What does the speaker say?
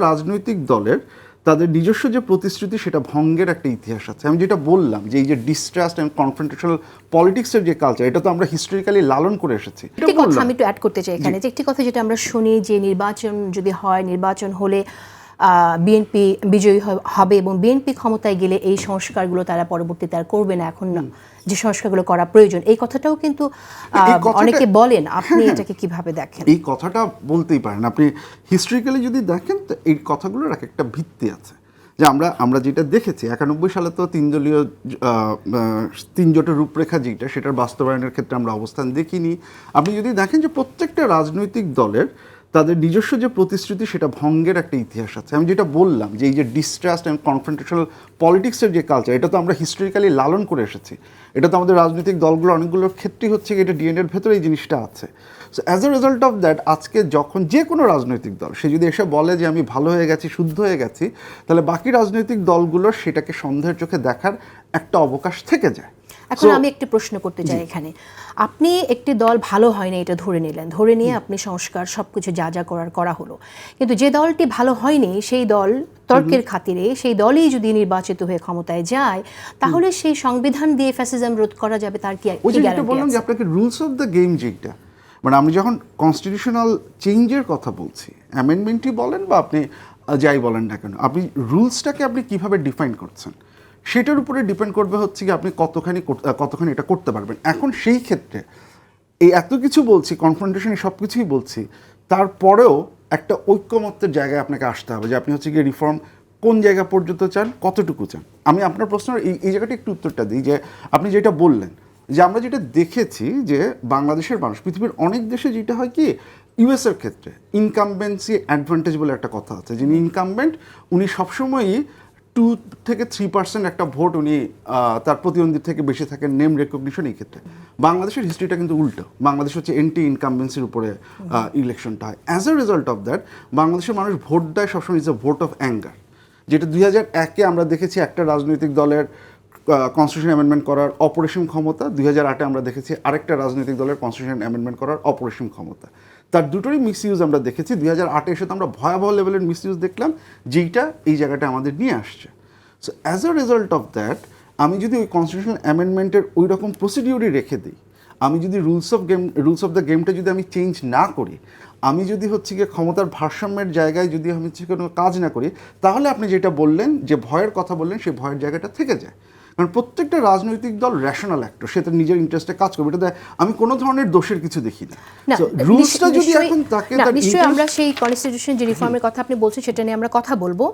রাজনৈতিক দলের তাদের নিজস্ব যে প্রতিশ্রুতি সেটা ভঙ্গের একটা ইতিহাস আছে। আমি যেটা বললাম যে এই যে ডিস্ট্রাস্ট অ্যান্ড কনফ্রন্টেশনাল পলিটিক্সের যে কালচার, এটা তো আমরা হিস্টোরিক্যালি লালন করে এসেছি। একটি কথা আমি একটু অ্যাড করতে চাই এখানে, যে একটি কথা যেটা আমরা শুনি যে নির্বাচন যদি হয়, নির্বাচন হলে বিএনপি বিজয়ী হবে এবং বিএনপি ক্ষমতায় গেলে এই সংস্কারগুলো তারা পরবর্তীতে আর করবে না, এখন যে সংস্কারগুলো করা প্রয়োজন, এই কথাটাও কিন্তু অনেকে বলেন। আপনি এটাকে কিভাবে দেখেন? এই কথাটা বলতেই পারেন আপনি হিস্ট্রিক্যালি যদি দেখেন, তো এই কথাগুলোর এক একটা ভিত্তি আছে। যে আমরা যেটা দেখেছি 91 সালে তো তিন জোটের রূপরেখা যেটা, সেটার বাস্তবায়নের ক্ষেত্রে আমরা অবস্থান দেখিনি। আপনি যদি দেখেন যে প্রত্যেকটা রাজনৈতিক দলের তাদের নিজস্ব যে প্রতিশ্রুতি সেটা ভঙ্গের একটা ইতিহাস আছে। আমি যেটা বললাম যে এই যে ডিস্ট্রাস্ট অ্যান্ড কনফ্রন্টেশনাল পলিটিক্সের যে কালচার, এটা তো আমরা হিস্টোরিক্যালি লালন করে এসেছি। এটা তো আমাদের রাজনৈতিক দলগুলো অনেকগুলোর ক্ষেত্রেই হচ্ছে এটা ডিএনএর ভেতরে এই জিনিসটা আছে। So as a result of that, আজকে যখন যে কোনো রাজনৈতিক দল সে যদি এসে বলে যে আমি ভালো হয়ে গেছি, শুদ্ধ হয়ে গেছি, তাহলে বাকি রাজনৈতিক দলগুলোর সেটাকে সন্দেহের চোখে দেখার একটা অবকাশ থেকে যায়। এখন আমি একটি প্রশ্ন করতে চাই এখানে। আপনি একটি দল ভালো হয়নি এটা ধরে নিলেন, ধরে নিয়ে আপনি সংস্কার সবকিছু যা যা করা হলো, কিন্তু যে দলটি ভালো হয়নি সেই দল তর্কের খাতিরে সেই দলই যদি নির্বাচিত হয়ে ক্ষমতায় যায়, তাহলে সেই সংবিধান দিয়ে ফ্যাসিজম রোধ করা যাবে, তার কি গ্যারান্টি বললাম যে আপনাকে রুলস অফ দ্য গেম যেটা, মানে আমি যখন কনস্টিটিউশনাল চেঞ্জের কথা বলছি, অ্যামেন্ডমেন্টই বলেন বা আপনি যাই বলেন না কেন, আপনি রুলসটাকে আপনি কিভাবে ডিফাইন করছেন সেটার উপরে ডিপেন্ড করবে হচ্ছে কি আপনি কতখানি এটা করতে পারবেন। এখন সেই ক্ষেত্রে এই এত কিছু বলছি, কনফ্রন্টেশন সব কিছুই বলছি, তারপরেও একটা ঐক্যমত্যের জায়গায় আপনাকে আসতে হবে যে আপনি হচ্ছে গিয়ে রিফর্ম কোন জায়গা পর্যন্ত চান, কতটুকু চান। আমি আপনার প্রশ্নের এই জায়গাটা একটু উত্তরটা দিই যে আপনি যেটা বললেন যে আমরা যেটা দেখেছি যে বাংলাদেশের মানুষ, পৃথিবীর অনেক দেশে যেটা হয় কি, ইউএসের ক্ষেত্রে ইনকামবেন্সি অ্যাডভান্টেজ বলে একটা কথা আছে। যিনি ইনকামবেন্ট উনি সবসময়ই 2-3% একটা ভোট উনি তার প্রতিদ্বন্দ্বীর থেকে বেশি থাকেন নেম রেকগনিশন। এই ক্ষেত্রে বাংলাদেশের হিস্ট্রিটা কিন্তু উল্টো। বাংলাদেশ হচ্ছে এন্টি ইনকামবেন্সির উপরে ইলেকশনটা হয়। As a result of that বাংলাদেশের মানুষ ভোট দেয় সবসময় is a vote of anger, যেটা 2001-এ আমরা দেখেছি একটা রাজনৈতিক দলের কনস্টিটিউশন অ্যামেন্ডমেন্ট করার অপরিসীম ক্ষমতা, 2008-এ আমরা দেখেছি আরেকটা রাজনৈতিক দলের কনস্টিটিউশন অ্যামেন্ডমেন্ট করার অপরিসীম ক্ষমতা। তার দুটোরই মিসইউজ আমরা দেখেছি। 2008-এ এসে তো আমরা ভয়াবহ লেভেলের মিসইউজ দেখলাম, যেইটা এই জায়গাটা আমাদের নিয়ে আসছে। So as a result of that, আমি যদি ওই কনস্টিটিউশনাল অ্যামেন্ডমেন্টের ওই রকম প্রসিডিউরই রেখে দিই, আমি যদি রুলস অফ দ্য গেমটা যদি আমি চেঞ্জ না করি, আমি যদি হচ্ছে গিয়ে ক্ষমতার ভারসাম্যের জায়গায় যদি আমি হচ্ছে কোনো কাজ না করি, তাহলে আপনি যেটা বললেন যে ভয়ের কথা বললেন, সেই ভয়ের জায়গাটা থেকে যায়। কারণ প্রত্যেকটা রাজনৈতিক দল রেশনাল অ্যাক্টর, সে তার নিজের ইন্টারেস্টে কাজ করবে, এটা আমি কোনো ধরনের দোষের কিছু দেখি না। রুলসটা যদি এখন তাকে নিশ্চয়ই আমরা সেই কনস্টিটিউশন যে রিফর্মের কথা আপনি বলছেন সেটা নিয়ে আমরা কথা বলবো।